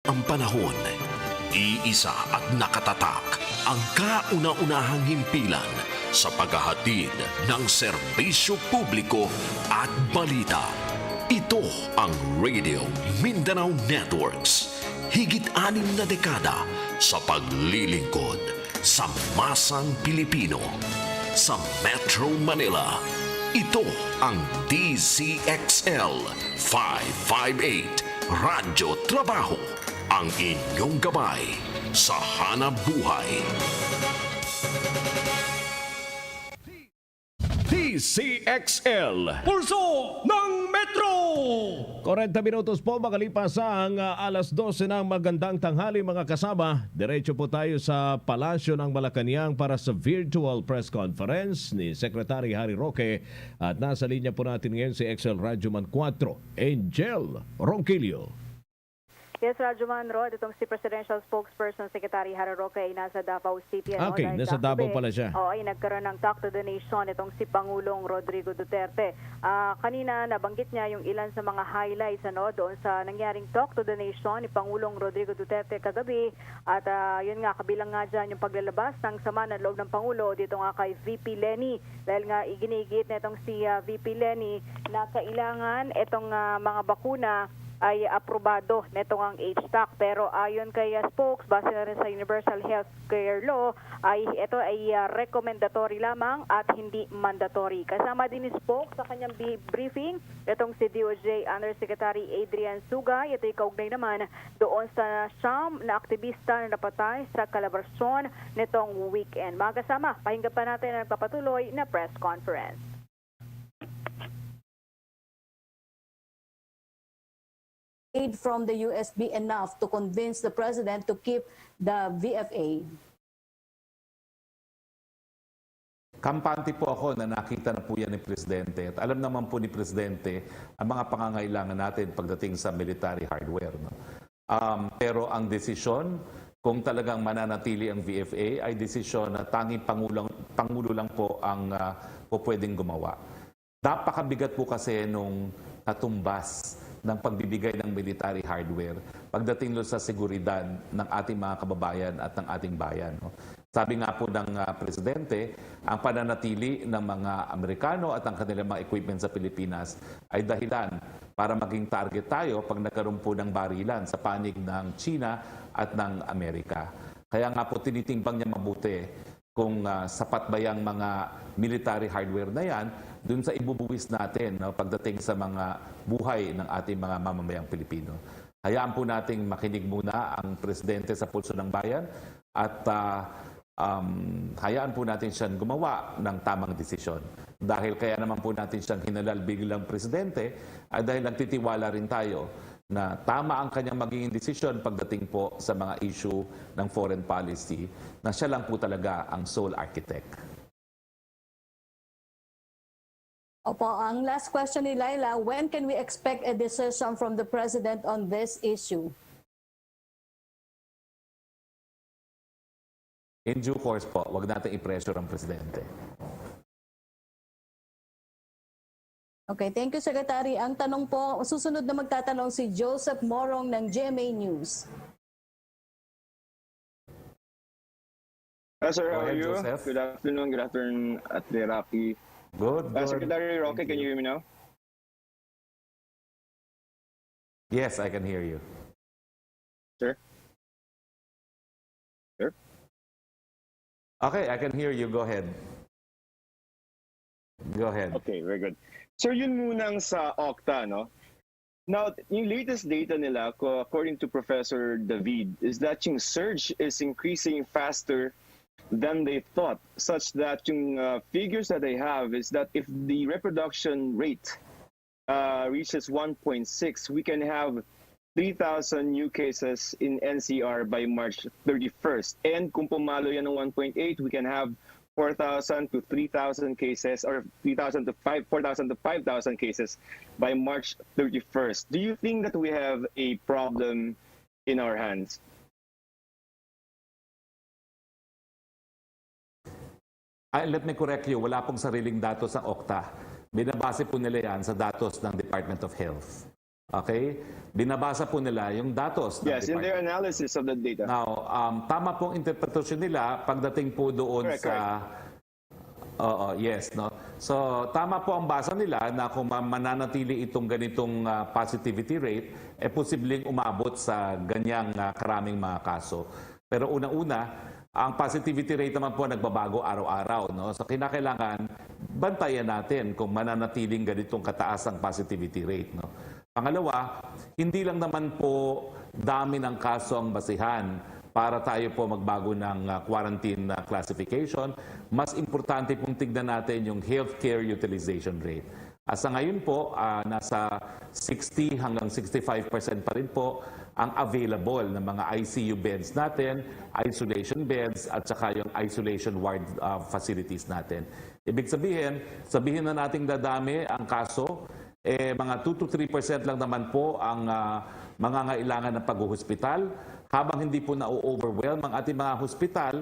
ang panahon. Iisa at nakatatak ang kauna-unahang himpilan sa paghahatid ng serbisyo publiko at balita. Ito ang Radio Mindanao Networks. Higit 6 na dekada sa paglilingkod sa masang Pilipino. Sa Metro Manila, ito ang Dzxl 558 Radyo Trabaho, ang inyong gabay sa hanap buhay. Dzxl Pulso ng Metro! 40 minutos po makalipas ang alas 12 ng magandang tanghali mga kasama. Diretso po tayo sa Palasyo ng Malacanang para sa virtual press conference ni Secretary Harry Roque at nasa linya po natin ngayon si Dzxl Radyoman 4, Angel Ronquillo. Yes, Radyoman Rod, itong si Presidential Spokesperson Secretary Harry Roque ay nasa Davao City. Okay, nasa Davao pala siya. Ay nagkaroon ng Talk to the Nation itong si Pangulong Rodrigo Duterte. Kanina nabanggit niya yung ilan sa mga highlights doon sa nangyaring Talk to the Nation ni Pangulong Rodrigo Duterte kagabi. At yun nga, kabilang nga dyan yung paglalabas ng sama ng loob ng Pangulo dito nga kay VP Lenny. Dahil nga iginigit na itong si VP Lenny na kailangan itong mga bakuna ay aprobado netong ang HTAC. Pero ayon kay Spokes, base na rin sa Universal Health Care Law, ay ito ay recommendatory lamang at hindi mandatory. Kasama din ni Spokes sa kanyang briefing, itong si DOJ Undersecretary Adrian Sugay. Ito'y kaugnay naman doon sa siyam na aktivista na napatay sa kalabarsyon nitong weekend. Mga kasama, pakinggan pa natin ang nagpapatuloy na press conference. Aid from the US be enough to convince the President to keep the VFA? Kampante po ako na nakita na po yan ni Presidente at alam naman po ni Presidente ang mga pangangailangan natin pagdating sa military hardware. No? Pero ang desisyon kung talagang mananatili ang VFA ay desisyon na tanging Pangulo lang po ang po pwedeng gumawa. Napakabigat po kasi nung katumbas ng pagbibigay ng military hardware pagdating sa seguridad ng ating mga kababayan at ng ating bayan. Sabi nga po ng Presidente, ang pananatili ng mga Amerikano at ang kanilang mga equipment sa Pilipinas ay dahilan para maging target tayo pag nagkaroon po ng barilan sa panig ng China at ng Amerika. Kaya nga po tinitimbang niya mabuti kung sapat ba yung mga military hardware na yan dun sa ibubuwis natin pagdating sa mga buhay ng ating mga mamamayang Pilipino. Hayaan po nating makinig muna ang Presidente sa Pulso ng Bayan at hayaan po natin siyang gumawa ng tamang desisyon. Dahil kaya naman po natin siyang hinalal bilang Presidente ay dahil nagtitiwala rin tayo na tama ang kanyang magiging desisyon pagdating po sa mga issue ng foreign policy na siya lang po talaga ang sole architect. Opo, ang last question ni Laila, when can we expect a decision from the President on this issue? In due course po, wag natin i-pressure ang Presidente. Okay, thank you, Secretary. Ang tanong po, susunod na magtatanong si Joseph Morong ng GMA News. Sir, how are you? Joseph. Good afternoon, at Rocky. Good. Secretary Roque, can you hear me now? Yes, I can hear you. Sir? Sir? Okay, I can hear you. Go ahead. Go ahead. Okay, very good. Sir, yun munang sa Okta, no? Now, yung latest data nila, according to Professor David, is that yung surge is increasing faster than they thought, such that yung figures that they have is that if the reproduction rate reaches 1.6, we can have 3,000 new cases in NCR by March 31st. And kung pumalo yan ng 1.8, we can have 4,000 to 3,000 cases, or 4,000 to 5,000 cases by March 31st. Do you think that we have a problem in our hands? Let me correct you, wala pong sariling datos ang Okta. Binabase po nila yan sa datos ng Department of Health. Okay? Binabasa po nila yung datos ng Yes, in their department. analysis of the data. Now, tama pong interpretasyon nila pagdating po doon Correct, sa... Oo, yes, no. So, tama po ang basa nila na kung mananatili itong ganitong positivity rate, posibleng umabot sa ganyang karaming mga kaso. Pero una-una, ang positivity rate naman po nagbabago araw-araw, no. So, kinakailangan bantayan natin kung mananatiling ganitong kataas ang positivity rate, no. Pangalawa, hindi lang naman po dami ng kaso ang basihan para tayo po magbago ng quarantine classification. Mas importante pong tignan natin yung healthcare utilization rate. Sa ngayon po, nasa 60 hanggang 65% pa rin po ang available ng mga ICU beds natin, isolation beds, at saka yung isolation ward facilities natin. Ibig sabihin na nating dadami ang kaso, mga 2 to 3% lang naman po ang mangangailangan ng pag-hospital. Habang hindi po na-overwhelm ang ating mga hospital,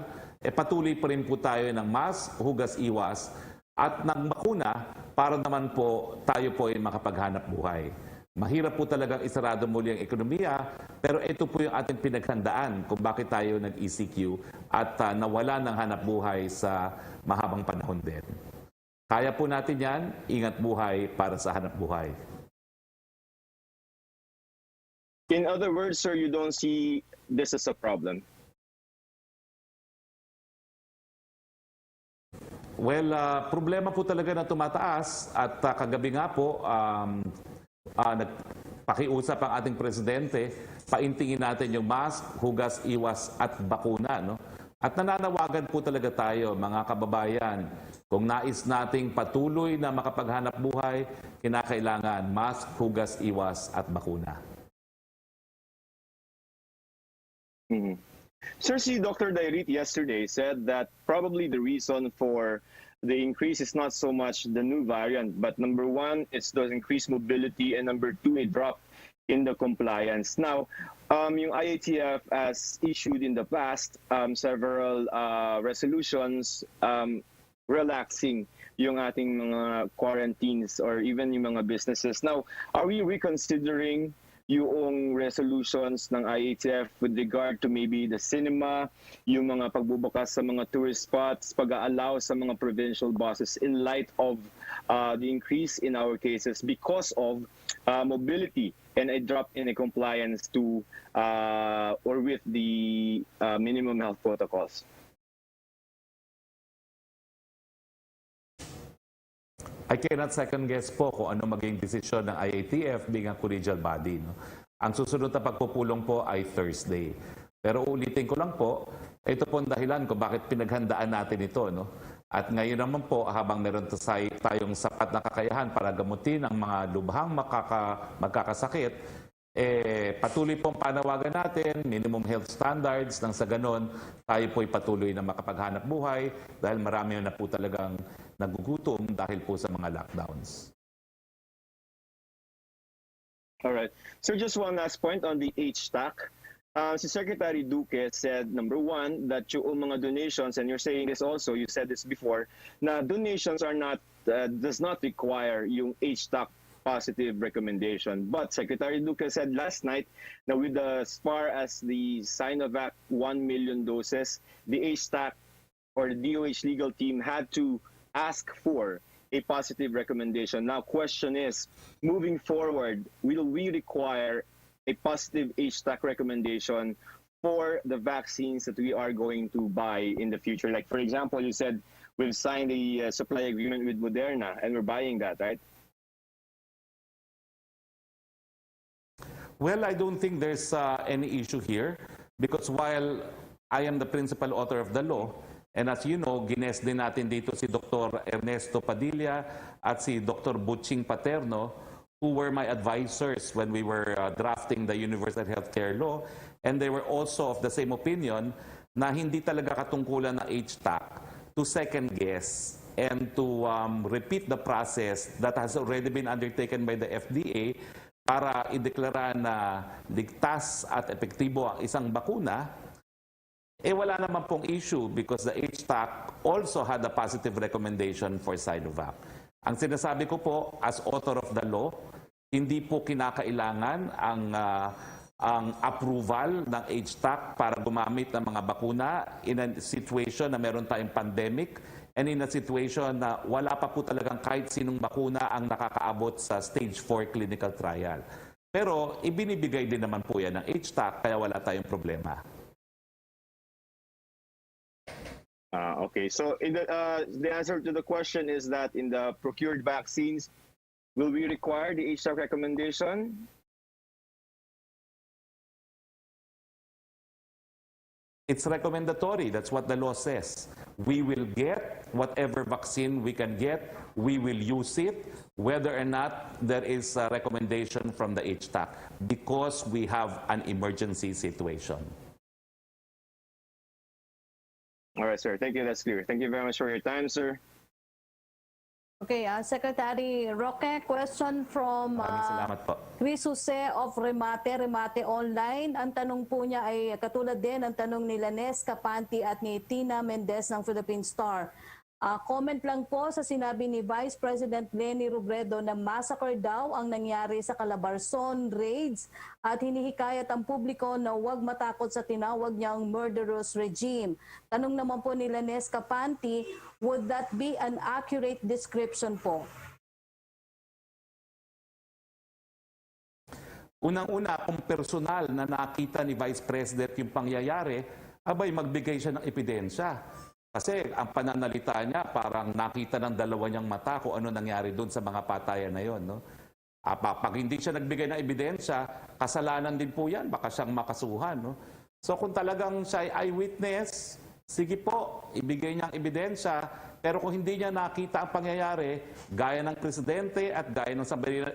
patuloy pa rin po tayo ng mask, hugas, iwas, at ng bakuna para naman po tayo po ay makapaghanap buhay. Mahirap po talagang isarado muli ang ekonomiya, pero ito po yung ating pinaghandaan kung bakit tayo nag-ECQ at nawala ng hanap buhay sa mahabang panahon din. Kaya po natin yan, ingat buhay para sa hanap buhay. In other words, sir, you don't see this as a problem? Well, problema po talaga na tumataas at kagabi nga po, nagpakiusap ang ating presidente, paintingin natin yung mask, hugas, iwas at bakuna. No? At nananawagan po talaga tayo, mga kababayan, kung nais nating patuloy na makapaghanap buhay, kinakailangan mask, hugas, iwas at bakuna. Mm-hmm. Sir, si Dr. Dairit yesterday said that probably the reason for the increase is not so much the new variant, but number one, it's the increased mobility, and number two, a drop in the compliance. Now, yung IATF has issued in the past several resolutions relaxing yung ating mga quarantines or even yung mga businesses. Now, are we reconsidering yung resolutions ng IATF with regard to maybe the cinema, yung mga pagbubukas sa mga tourist spots, pag-allow sa mga provincial buses in light of the increase in our cases because of mobility and a drop in a compliance to or with the minimum health protocols? I cannot second guess po kung ano maging desisyon ng IATF being a collegial body. No? Ang susunod na pagpupulong po ay Thursday. Pero ulitin ko lang po, ito po ang dahilan kung bakit pinaghandaan natin ito. No? At ngayon naman po, habang meron tayong sapat na kakayahan para gamutin ang mga lubhang magkakasakit, patuloy pong panawagan natin, minimum health standards, nang sa ganon, tayo po'y patuloy na makapaghanap buhay dahil marami na po talagang nagugutom dahil po sa mga lockdowns. All right. So just one last point on the HTAC. Si Secretary Duque said, number one, that yung mga donations, and you're saying this also, you said this before, na donations are not, does not require yung HTAC positive recommendation. But Secretary Duque said last night that with as far as the Sinovac 1 million doses, the HTAC or the DOH legal team had to ask for a positive recommendation. Now, question is, moving forward, will we require a positive HTAC recommendation for the vaccines that we are going to buy in the future? Like, for example, you said we've signed a supply agreement with Moderna and we're buying that, right? Well, I don't think there's any issue here because while I am the principal author of the law, and as you know, gines din natin dito si Dr. Ernesto Padilla at si Dr. Butching Paterno, who were my advisors when we were drafting the Universal Healthcare Law, and they were also of the same opinion na hindi talaga katungkulan ng HTAC to second guess and to repeat the process that has already been undertaken by the FDA para ideklara na ligtas at epektibo ang isang bakuna. Wala naman pong issue because the HTAC also had a positive recommendation for Sinovac. Ang sinasabi ko po as author of the law, Hindi po kinakailangan ang approval ng HTAC para gumamit ng mga bakuna in a situation na meron tayong pandemic and in a situation na wala pa po talagang kahit sinong bakuna ang nakakaabot sa stage 4 clinical trial. Pero ibinibigay din naman po yan ng HTAC kaya wala tayong problema. Okay, so the answer to the question is that in the procured vaccines, will we require the HTAC recommendation? It's recommendatory. That's what the law says. We will get whatever vaccine we can get. We will use it, whether or not there is a recommendation from the HTAC, because we have an emergency situation. All right, sir. Thank you. That's clear. Thank you very much for your time, sir. Okay, Secretary Roque, question from Maraming salamat po. Chris Jose of Remate Online. Ang tanong po niya ay katulad din ang tanong ni Lanes Capanti at ni Tina Mendez ng Philippine Star. Comment lang po sa sinabi ni Vice President Leni Robredo na massacre daw ang nangyari sa Calabarzon raids at hinihikayat ang publiko na huwag matakot sa tinawag niyang murderous regime. Tanong naman po ni Lanes Capanti, would that be an accurate description po? Unang-una, kung personal na nakita ni Vice President yung pangyayari, abay magbigay siya ng ebidensya. Kasi ang pananalita niya parang nakita ng dalawa niyang mata kung ano nangyari doon sa mga patayan na yon. No? Pag hindi siya nagbigay ng ebidensya, kasalanan din po yan. Baka siyang makasuhan. No? So kung talagang siya ay eyewitness, sige po, ibigay niya ang ebidensya. Pero kung hindi niya nakita ang pangyayari, gaya ng Presidente at gaya ng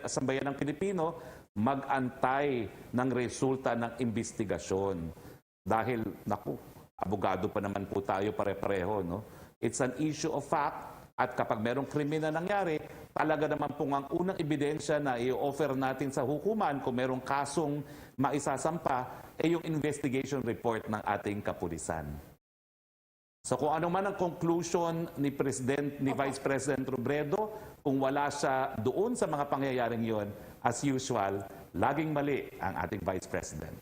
Sambayan ng Pilipino, mag-antay ng resulta ng investigasyon. Dahil, naku, abogado pa naman po tayo pare-pareho. No? It's an issue of fact at kapag merong krimen na nangyari, talaga naman po ang unang ebidensya na i-offer natin sa hukuman kung merong kasong maisasampa ay yung investigation report ng ating kapulisan. So kung ano man ang conclusion ni Vice President Robredo, kung wala siya doon sa mga pangyayaring yon, as usual, laging mali ang ating Vice President.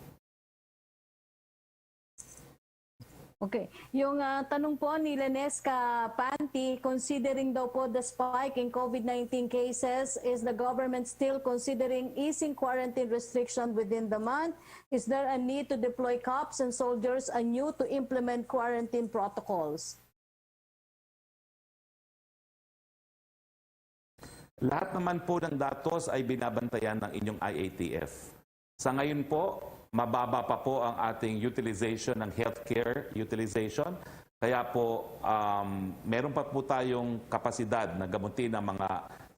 Okay. Yung tanong po ni Lenesca Panti, considering daw po the spike in COVID-19 cases, is the government still considering easing quarantine restriction within the month? Is there a need to deploy cops and soldiers anew to implement quarantine protocols? Lahat naman po ng datos ay binabantayan ng inyong IATF. Sa ngayon po, mababa pa po ang ating utilization ng healthcare utilization. Kaya po, meron pa po tayong kapasidad na gamutin ang mga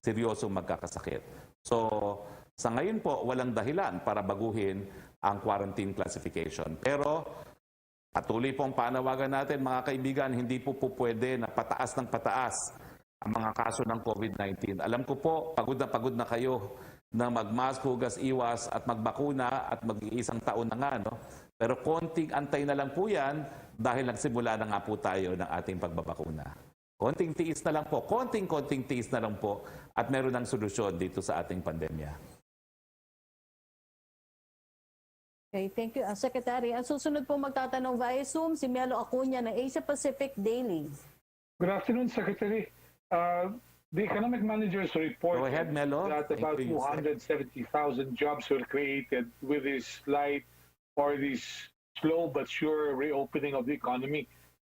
seryosong magkakasakit. So, sa ngayon po, walang dahilan para baguhin ang quarantine classification. Pero, patuloy pong panawagan natin, mga kaibigan, hindi po pwede na pataas ng pataas ang mga kaso ng COVID-19. Alam ko po, pagod na kayo na magmask, hugas, iwas at magbakuna at mag-iisang taon na nga. No? Pero konting antay na lang po yan dahil nagsimula na nga po tayo ng ating pagbabakuna. Konting tiis na lang po, konting tiis na lang po at meron ng solusyon dito sa ating pandemya. Okay, thank you, Secretary. Ang susunod po magtatanong via Zoom, si Melo Acuña ng Asia Pacific Daily. Good afternoon, Secretary. The economic managers Go report ahead, Melo. that about 270,000 jobs were created with this slight or this slow but sure reopening of the economy.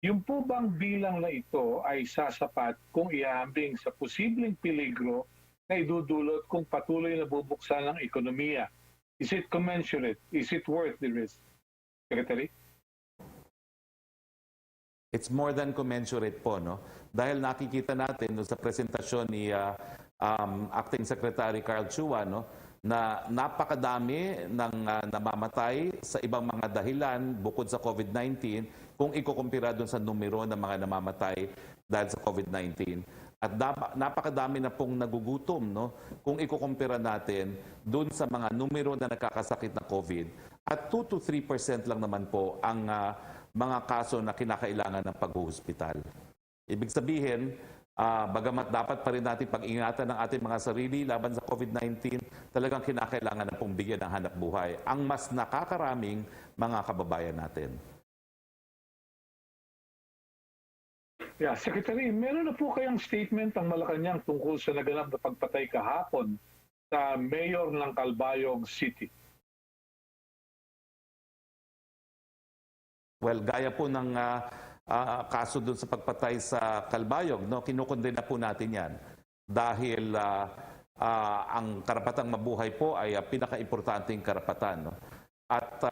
Yung po bang bilang na ito ay sasapat kung ihambing sa posibleng peligro na idudulot kung patuloy na bubuksan ng ekonomiya? Is it commensurate? Is it worth the risk? Secretary? It's more than commensurate po, no? Dahil nakikita natin no, sa presentasyon ni Acting Secretary Carl Chua, no, na napakadami ng namamatay sa ibang mga dahilan bukod sa COVID-19 kung ikukumpira doon sa numero ng mga namamatay dahil sa COVID-19. At napakadami na pong nagugutom, no, kung ikukumpira natin doon sa mga numero na nakakasakit na COVID. At 2 to 3% lang naman po ang mga kaso na kinakailangan ng paghuhospital. Ibig sabihin, Bagamat dapat pa rin natin pag-ingatan ng ating mga sarili laban sa COVID-19, talagang kinakailangan na pong bigyan ng hanap buhay ang mas nakakaraming mga kababayan natin. Yeah, Secretary, meron na po kayang statement ang Malacanang tungkol sa naganap na pagpatay kahapon sa mayor ng Calbayog City. Well, gaya po ng kaso doon sa pagpatay sa Calbayog, no, kinukondena po natin yan dahil ang karapatang mabuhay po ay pinaka-importanting karapatan. No? At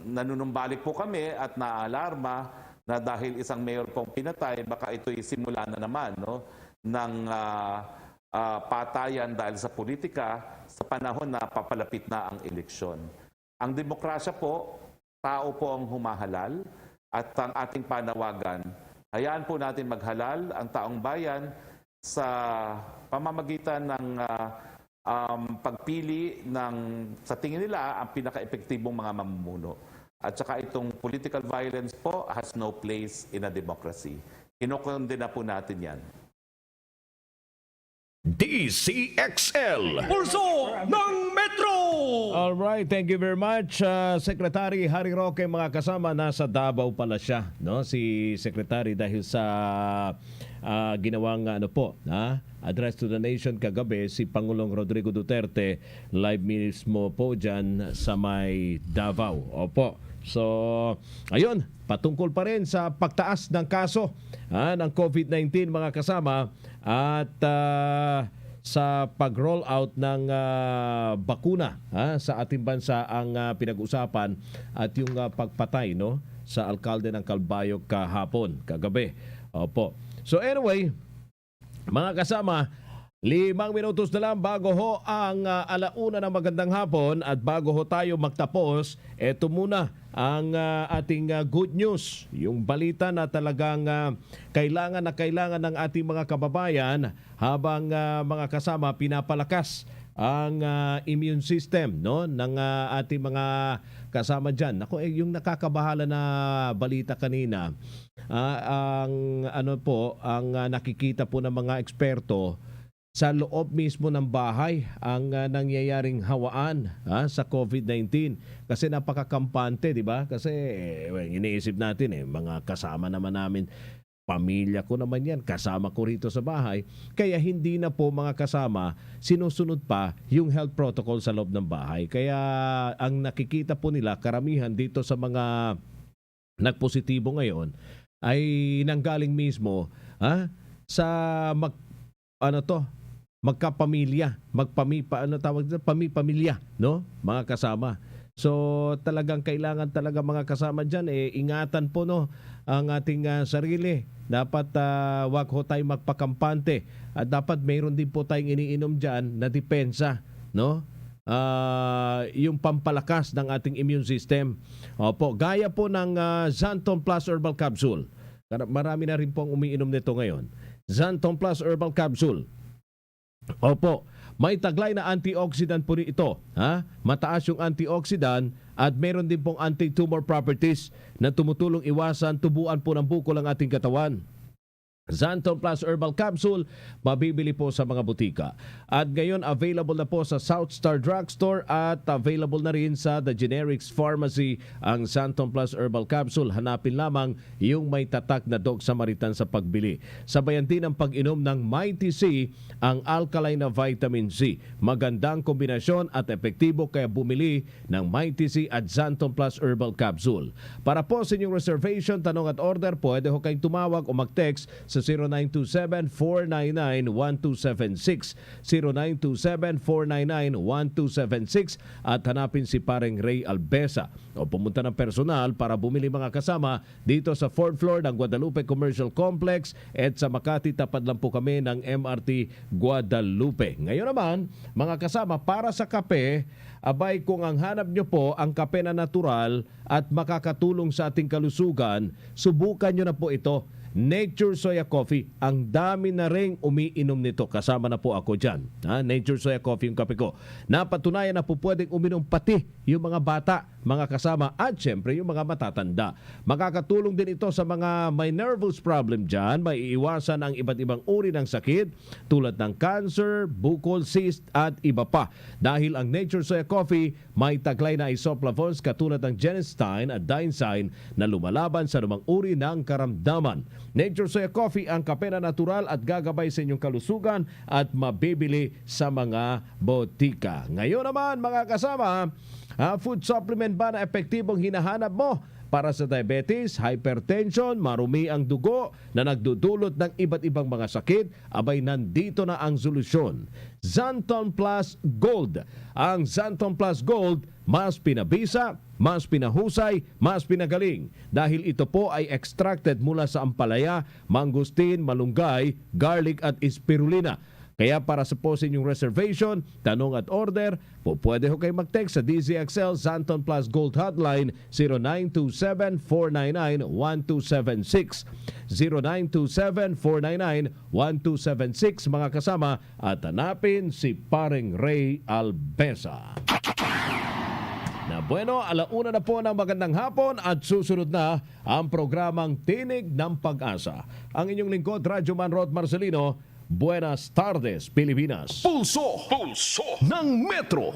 nanunumbalik po kami at naalarma na dahil isang mayor pong pinatay, baka ito'y simula na naman, no, ng patayan dahil sa politika sa panahon na papalapit na ang eleksyon. Ang demokrasya po, tao po ang humahalal at ang ating panawagan, hayaan po natin maghalal ang taong bayan sa pamamagitan ng pagpili ng, sa tingin nila, ang pinaka-epektibong mga mamumuno. At saka itong political violence po has no place in a democracy. Kinokondena po natin yan. DZXL. Pulso ng Metro! All right, thank you very much, Secretary Harry Roque. Mga kasama, nasa Davao pala siya, no? Si Secretary dahil sa ginawang address to the nation kagabi, si Pangulong Rodrigo Duterte live mismo po dyan sa may Davao. Opo. So, ayun, patungkol pa rin sa pagtaas ng kaso ng COVID-19, mga kasama, at sa pag-roll out ng bakuna sa ating bansa ang pinag-usapan, at yung pagpatay, no, sa alkalde ng Calbayog kahapon, kagabi. Opo. So anyway, mga kasama, 5 minutos na lang bago ho ang alauna ng magandang hapon, at bago ho tayo magtapos, eto muna ang ating good news. Yung balita na talagang kailangan ng ating mga kababayan habang mga kasama pinapalakas ang immune system, no, ng ating mga kasama dyan. Ako, yung nakakabahala na balita kanina, ang ang nakikita po ng mga eksperto, sa loob mismo ng bahay ang nangyayaring hawaan sa COVID-19. Kasi napakakampante, di ba? Kasi iniisip natin, mga kasama naman namin, pamilya ko naman yan, kasama ko rito sa bahay. Kaya hindi na po, mga kasama, sinusunod pa yung health protocol sa loob ng bahay. Kaya ang nakikita po nila, karamihan dito sa mga nagpositibo ngayon, ay nanggaling mismo sa magkapamilya, pamilya, no, mga kasama. So talagang kailangan talaga, mga kasama dyan, ingatan po, no, ang ating sarili. Dapat wag ho tayo magpakampante, at dapat mayroon din po tayong iniinom dyan na depensa, no, yung pampalakas ng ating immune system. Opo, gaya po ng Xanton Plus Herbal Capsule. Marami na rin po ang umiinom nito ngayon. Xanton Plus Herbal Capsule. Opo, may taglay na antioxidant po ito. Mataas yung antioxidant, at meron din pong anti-tumor properties na tumutulong iwasan tubuan po ng bukol ang ating katawan. Xanton Plus Herbal Capsule, mabibili po sa mga butika. At ngayon, available na po sa South Star Drugstore, at available na rin sa The Generics Pharmacy ang Xanton Plus Herbal Capsule. Hanapin lamang yung may tatak na Doc Samaritan sa pagbili. Sabayan din ang pag-inom ng Mighty C, ang alkaline na vitamin C. Magandang kombinasyon at epektibo, kaya bumili ng Mighty C at Xanton Plus Herbal Capsule. Para po sa inyong reservation, tanong at order, pwede ho kayong tumawag o mag-text sa 0927-499-1276, 0927-499-1276, at hanapin si Pareng Ray Albesa o pumunta ng personal para bumili, mga kasama, dito sa 4th floor ng Guadalupe Commercial Complex, at sa Makati, tapat lang po kami ng MRT Guadalupe. Ngayon naman, mga kasama, para sa kape, abay, kung ang hanap nyo po ang kape na natural at makakatulong sa ating kalusugan, subukan nyo na po ito. Nature Soya Coffee. Ang dami na ring umiinom nito. Kasama na po ako dyan. Nature Soya Coffee yung kape ko. Napatunayan na po pwedeng uminom pati yung mga bata, mga kasama, at syempre yung mga matatanda. Makakatulong din ito sa mga may nervous problem dyan. May iiwasan ang iba't ibang uri ng sakit tulad ng cancer, bukol cyst, at iba pa. Dahil ang Nature Soya Coffee may taglay na isoflavones katulad ng genistein at dienzyme na lumalaban sa lumang uri ng karamdaman. Nature Soya Coffee ang kape na natural at gagabay sa inyong kalusugan at mabibili sa mga botika. Ngayon naman mga kasama, food supplement ba na epektibong hinahanap mo para sa diabetes, hypertension, marumi ang dugo na nagdudulot ng iba't ibang mga sakit? Abay, nandito na ang solusyon. Xanthon Plus Gold. Ang Xanthon Plus Gold, mas pinabisa, mas pinahusay, mas pinagaling. Dahil ito po ay extracted mula sa ampalaya, mangustin, malunggay, garlic at spirulina. Kaya para sa po sa inyong reservation, tanong at order, po pwede ho kayo mag-text sa Dzxl Xanthon Plus Gold Hotline 0927-499-1276. 0927-499-1276 mga kasama, at hanapin si Paring Ray Albesa. Na bueno, alauna na po ng magandang hapon at susunod na ang programang Tinig ng Pag-asa. Ang inyong lingkod, Radyoman Rod Marcelino. Buenas tardes, Pilipinas. Pulso ng Metro.